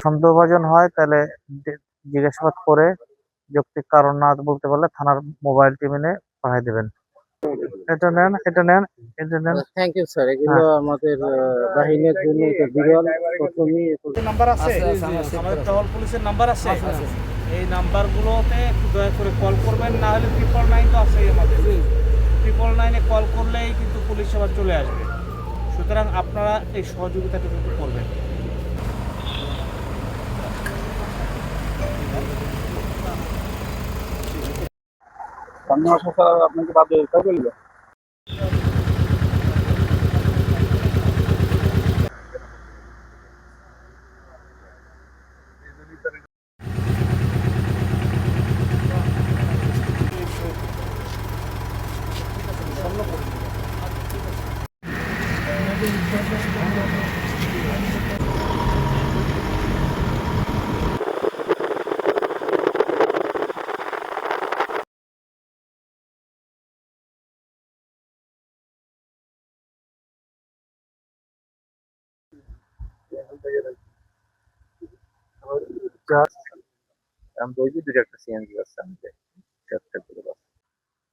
সন্দেহভাজন হয় তাহলে জিজ্ঞাসাবাদ করে যৌক্তিক কারণ না বলতে পারলে থানার মোবাইল টিমে নিয়ে পাঠিয়ে দেবেন। এটা নেন, এটা নেন, এটা নেন। থ্যাংক ইউ স্যার, এগুলো আমাদের বাহিনীর জন্য এটা বিরল। প্রথমেই নাম্বার আছে, আমাদের টহল পুলিশের নাম্বার আছে। এই নাম্বারগুলোতে একটু দয়া করে কল করবেন, না হলে 999 তো আছেই আমাদের। 999-এ কল করলেই কিন্তু পুলিশ সেবা চলে আসবে। সুতরাং আপনারা এই সহযোগিতাটা কিন্তু করবেন। আপনাকে বাদ দিয়ে তাই বলবো।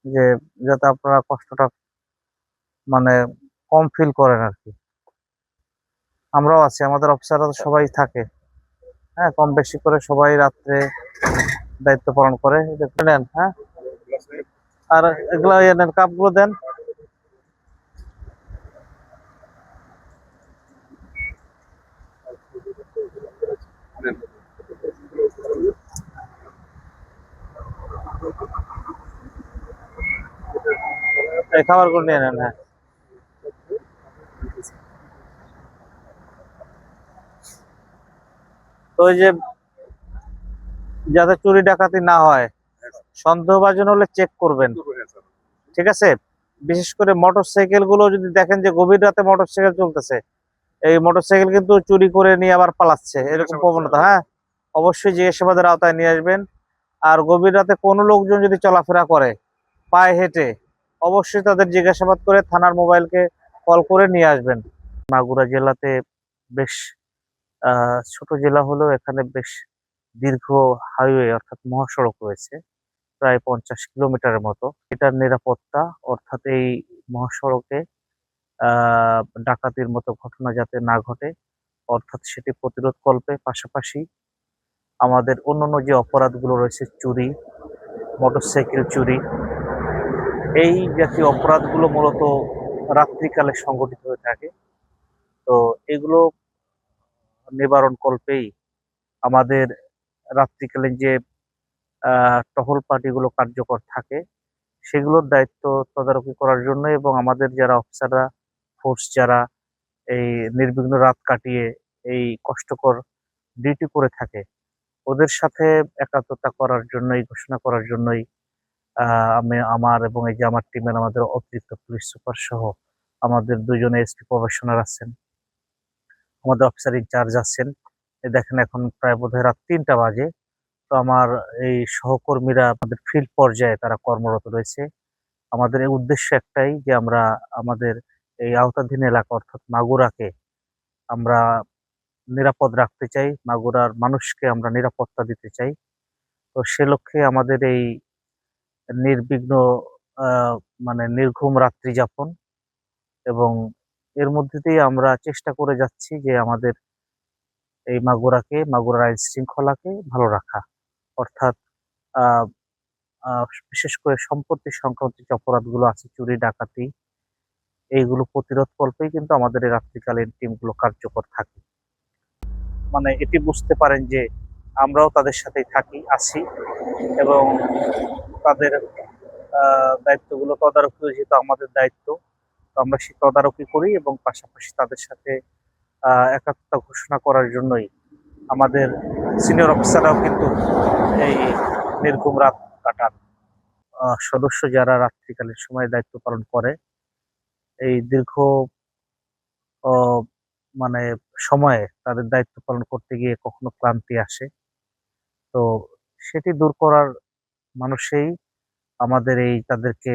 যে যাতে আপনারা কষ্টটা মানে কম ফিল করেন আর কি। আমরাও আছি, আমাদের অফিসাররা তো সবাই থাকে, হ্যাঁ, কম বেশি করে সবাই রাত্রে দায়িত্ব পালন করে। নেন, হ্যাঁ, আর এগুলা নেন, কাপগুলো দেন। এই খাবারগুলো নিয়ে নেন। হ্যাঁ, তো ওই যে যাতে চুরি ডাকাতি না হয়, সন্দেহভাজন হলে চেক করবেন, ঠিক আছে? বিশেষ করে মোটরসাইকেল গুলো যদি দেখেন যে গভীর রাতে মোটরসাইকেল চলতেছে, এই মোটরসাইকেল কিন্তু চুরি করে নিয়ে আবার পালাচ্ছে, এরকম প্রবণতা, হ্যাঁ, অবশ্যই জিজ্ঞাসাবাদের আওতায় নিয়ে আসবেন। আর গভীর রাতে কোনো লোকজন যদি চলাফেরা করে পায়ে হেঁটে, অবশ্যই তাদের জিজ্ঞাসাবাদ করে থানার মোবাইলকে কল করে নিয়ে আসবেন। মাগুরা জেলাতে বেশ ছোট জেলা হলেও এখানে বেশ দীর্ঘ হাইওয়ে অর্থাৎ মহাসড়ক রয়েছে, প্রায় 50 কিলোমিটারের মতো। এটার নিরাপত্তা অর্থাৎ এই মহাসড়কে ডাকাতির মতো ঘটনা যাতে না ঘটে, অর্থাৎ সেটি প্রতিরোধ কল্পে পাশাপাশি আমাদের অন্যান্য যে অপরাধগুলো রয়েছে, চুরি, মোটরসাইকেল চুরি, এই জাতীয় অপরাধগুলো মূলত রাত্রিকালে সংঘটিত হয়ে থাকে। তো এগুলো নিবারণ কল্পেই আমাদের রাত্রিকালীন যে টহল পার্টিগুলো কার্যকর থাকে, সেগুলোর দায়িত্ব তদারকি করার জন্য এবং আমাদের যারা অফিসাররা, ফোর্স যারা এই নির্বিঘ্ন রাত কাটিয়ে এই কষ্টকর ডিউটি করে থাকে, ওদের সাথে একাত্মতা করার জন্যই, ঘোষণা করার জন্যই আমি আমার এবং এই যে আমার টিমের আমাদের অতিরিক্ত পুলিশ সুপার সহ আমাদের দুজনে এসপি প্রবেশনার আছেন, আমাদের অফিসার ইনচার্জ আছেন। এই দেখেন এখন প্রায় বোধহয় রাত 3টা বাজে। তো আমার এই সহকর্মীরা আমাদের ফিল্ড পর্যায়ে তারা কর্মরত রয়েছে। আমাদের এই উদ্দেশ্য একটাই যে আমরা আমাদের এই আওতাধীন এলাকা অর্থাৎ মাগুরাকে আমরা নিরাপদ রাখতে চাই, মাগুরার মানুষকে আমরা নিরাপত্তা দিতে চাই। তো সে লক্ষ্যে আমাদের এই নির্বিঘ্ন আহ মানে নির্ঘুম রাত্রি যাপন, এবং এর মধ্যে দিয়ে আমরা চেষ্টা করে যাচ্ছি যে আমাদের এই মাগুরার আইন শৃঙ্খলাকে ভালো রাখা, অর্থাৎ আহ বিশেষ করে সম্পত্তি সংক্রান্ত যে অপরাধগুলো আছে, চুরি ডাকাতি, এইগুলো প্রতিরোধ কল্পেই কিন্তু আমাদের এই রাত্রিকালীন টিমগুলো কার্যকর থাকে। মানে এটি বুঝতে পারেন যে আমরাও তাদের সাথেই থাকি, আছি, এবং তাদের দায়িত্বগুলো তদারকি যেহেতু আমাদের দায়িত্ব, তো আমরা সেই তদারকি করি এবং পাশাপাশি তাদের সাথে একাত্মতা ঘোষণা করার জন্যই আমাদের সিনিয়র অফিসাররাও কিন্তু এই নির্ঘুম রাত কাটান। সদস্য যারা রাত্রিকালীন সময় দায়িত্ব পালন করে, এই দীর্ঘ আহ, মানে সময়ে তাদের দায়িত্ব পালন করতে গিয়ে কখনো ক্লান্তি আসে, তো সেটি দূর করার মানুষেই আমাদের এই তাদেরকে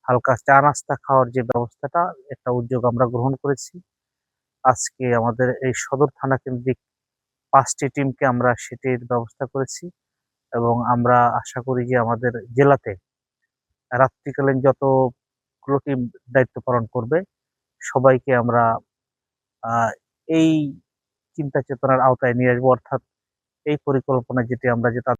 হালকা চা নাস্তা খাওয়ার যে ব্যবস্থাটা, একটা উদ্যোগ আমরা গ্রহণ করেছি। আজকে আমাদের এই সদর থানা কেন্দ্রিক 5টি টিমকে আমরা সেটির ব্যবস্থা করেছি এবং আমরা আশা করি যে আমাদের জেলাতে রাত্রিকালীন যতগুলো টিম দায়িত্ব পালন করবে সবাইকে আমরা এই চিন্তা চেতনার আওতায় নিয়ে আসবো, অর্থাৎ এই পরিকল্পনা যেটা